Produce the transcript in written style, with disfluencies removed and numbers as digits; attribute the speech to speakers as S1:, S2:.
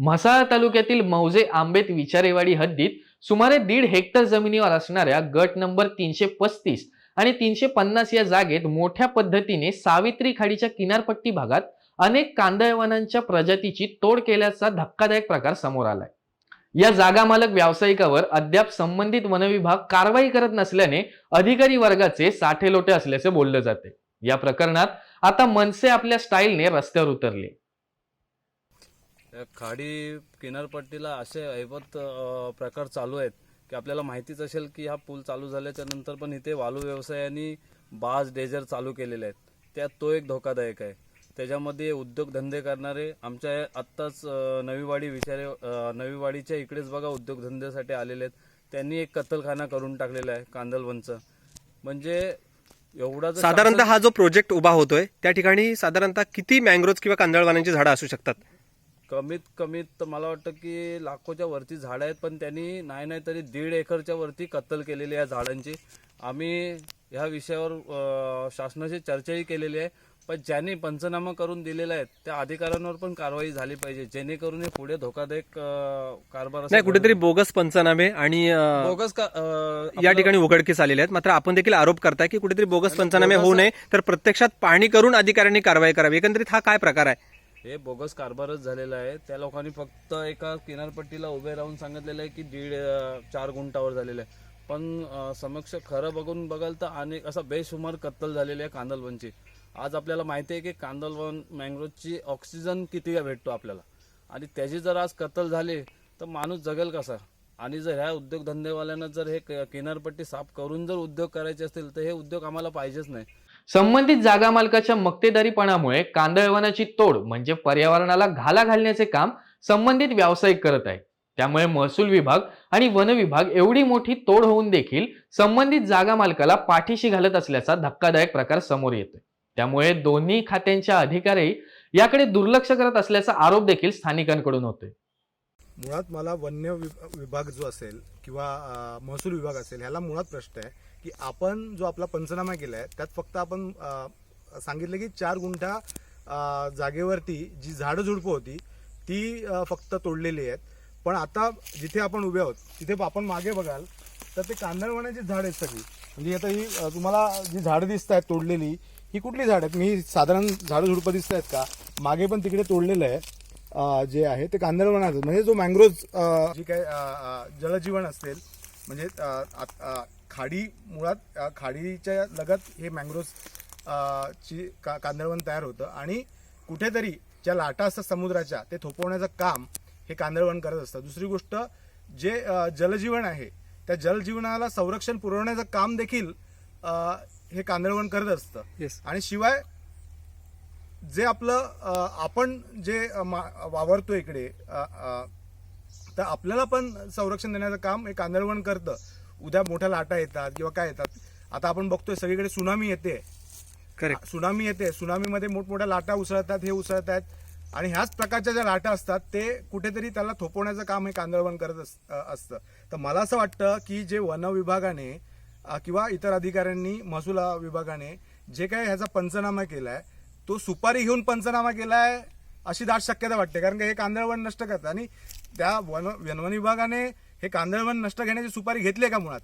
S1: म्हसाळा तालुक्यातील मौजे आंबेत विचारेवाडी हद्दीत सुमारे 1.5 हेक्टर जमिनीवर असणाऱ्या गट नंबर 335 आणि 350 या जागेत मोठ्या पद्धतीने सावित्री खाडीच्या किनारपट्टी भागात अनेक कांदळवनांच्या प्रजातीची तोड केल्याचा धक्कादायक प्रकार समोर आलाय। या जागा मालक व्यावसायिकावर अद्याप संबंधित वनविभाग कारवाई करत नसल्याने अधिकारी वर्गाचे साठेलोटे असल्याचे बोलले जाते। या प्रकरणात आता मनसे आपल्या स्टाईलने रस्त्यावर उतरले।
S2: खाडी किनारपट्टीला असे ऐवत प्रकार चालू आहेत की आपल्याला माहितीच असेल की हा पूल चालू झाल्याच्या नंतर पण इथे वालू व्यवसायांनी बाज डेजर चालू केलेले आहेत। त्यात तो एक धोकादायक आहे। त्याच्यामध्ये उद्योगधंदे करणारे आमच्या आत्ताच नवीवाडीच्या इकडेच बघा उद्योगधंद्यासाठी आलेले आहेत। त्यांनी एक कत्तलखाना करून टाकलेला आहे कांदलवनचं। म्हणजे एवढा
S3: साधारणतः हा जो प्रोजेक्ट उभा होतोय त्या ठिकाणी साधारणतः किती मँग्रोव्ज किंवा कांदळवनांची झाडं असू शकतात?
S2: कमीत कमीत मला वाटतं की लाखोच्या वरती झाडं आहेत, पण त्यांनी नाही तरी 1.5 एकरच्या वरती कत्तल केलेली आहे झाडांची। आम्ही ह्या विषयावर शासनाशी चर्चाही केलेली आहे, पण ज्यांनी पंचनामा करून दिलेले आहेत त्या अधिकाऱ्यांवर पण कारवाई झाली पाहिजे, जेणेकरून हे पुढे धोकादायक कारभार
S3: नाही, कुठेतरी बोगस पंचनामे आणि
S2: बोगस
S3: या ठिकाणी उघडकीस आलेले आहेत। मात्र आपण देखील आरोप करताय की कुठेतरी बोगस पंचनामे होऊ नये तर प्रत्यक्षात पाहणी करून अधिकाऱ्यांनी कारवाई करावी। एकंदरीत हा काय प्रकार आहे?
S2: हे बोगस कारभारच झालेला आहे। त्या लोकांनी फक्त एका किनारपट्टीला उभे राहून सांगितलेलं आहे की 4 गुंठावर झालेलं आहे, पण समक्ष खरं बघून बघाल तर अनेक असा बेशुमार कत्तल झालेली आहे कांदलवनची। आज आपल्याला माहिती आहे की कांदलवन मँग्रोवची ऑक्सिजन किती भेटतो आपल्याला, आणि त्याची जर आज कत्तल झाली तर माणूस जगेल कसा? आणि जर ह्या उद्योगधंदेवाल्यांना जर हे किनारपट्टी साफ करून जर उद्योग करायचे असतील तर हे उद्योग आम्हाला पाहिजेच नाही।
S1: संबंधित जागा मालकाच्या मक्तेदारीपणामुळे कांदळवनाची तोड म्हणजे पर्यावरणाला घाला घालण्याचे काम संबंधित व्यावसायिक करत आहे। त्यामुळे महसूल विभाग आणि वन विभाग एवढी मोठी तोड होऊन देखील संबंधित जागा मालकाला पाठीशी घालत असल्याचा धक्कादायक प्रकार समोर येतोय। त्यामुळे दोन्ही खात्यांच्या अधिकारी याकडे दुर्लक्ष करत असल्याचा आरोप देखील स्थानिकांकडून होतोय।
S4: मुळात मला वन्य विभाग जो असेल किंवा महसूल विभाग असेल ह्याला मुळात प्रश्न आहे की आपण जो आपला पंचनामा केलाय त्यात फक्त आपण सांगितलं की 4 गुंठा जागेवरती जी झाडं झुडपं होती ती फक्त तोडलेली आहेत। पण आता जिथे आपण उभे आहोत तिथे आपण मागे बघाल तर ते कांदळवनाची झाड आहेत सगळी। म्हणजे आता ही तुम्हाला जी झाडं दिसत आहेत तोडलेली, ही कुठली झाड आहेत? मी साधारण झाडं झुडपं दिसत आहेत का? मागे पण तिकडे तोडलेलं आहे जे आहे ते कांदळवनाचं। म्हणजे जो मँग्रोव्ह जी काय जलजीवन असेल, म्हणजे खाडी मुळात खाडीच्या लगत हे मँग्रोव्ह ची कांदळवन तयार होतं आणि कुठेतरी ज्या लाटा असतात समुद्राच्या ते थोपवण्याचं काम हे कांदळवन करत असतं। दुसरी गोष्ट, जे जलजीवन आहे त्या जलजीवनाला संरक्षण पुरवण्याचं काम देखील हे कांदळवन करत असतं। आणि शिवाय जे आपलं आपण जे वावरतो इकडे तर आपल्याला पण संरक्षण देण्याचं काम हे कांदळवन करतं। उद्या मोठ्या लाटा येतात किंवा काय येतात, आता आपण बघतोय सगळीकडे सुनामी येते, सुनामीमध्ये मोठमोठ्या लाटा उसळतात, हे उसळत आहेत, आणि ह्याच प्रकारच्या ज्या लाटा असतात ते कुठेतरी त्याला थोपवण्याचं काम हे कांदळवन करत असतं। तर मला असं वाटतं की जे वन विभागाने किंवा इतर अधिकाऱ्यांनी महसूल विभागाने जे काही ह्याचा पंचनामा केलाय तो सुपारी घेऊन पंचनामा केलाय अशी दाट शक्यता वाटते। कारण की हे कांदळवन नष्ट करतात आणि त्या वन विभागाने हे कांदळवन नष्ट घेण्याची सुपारी घेतली आहे का मुळात?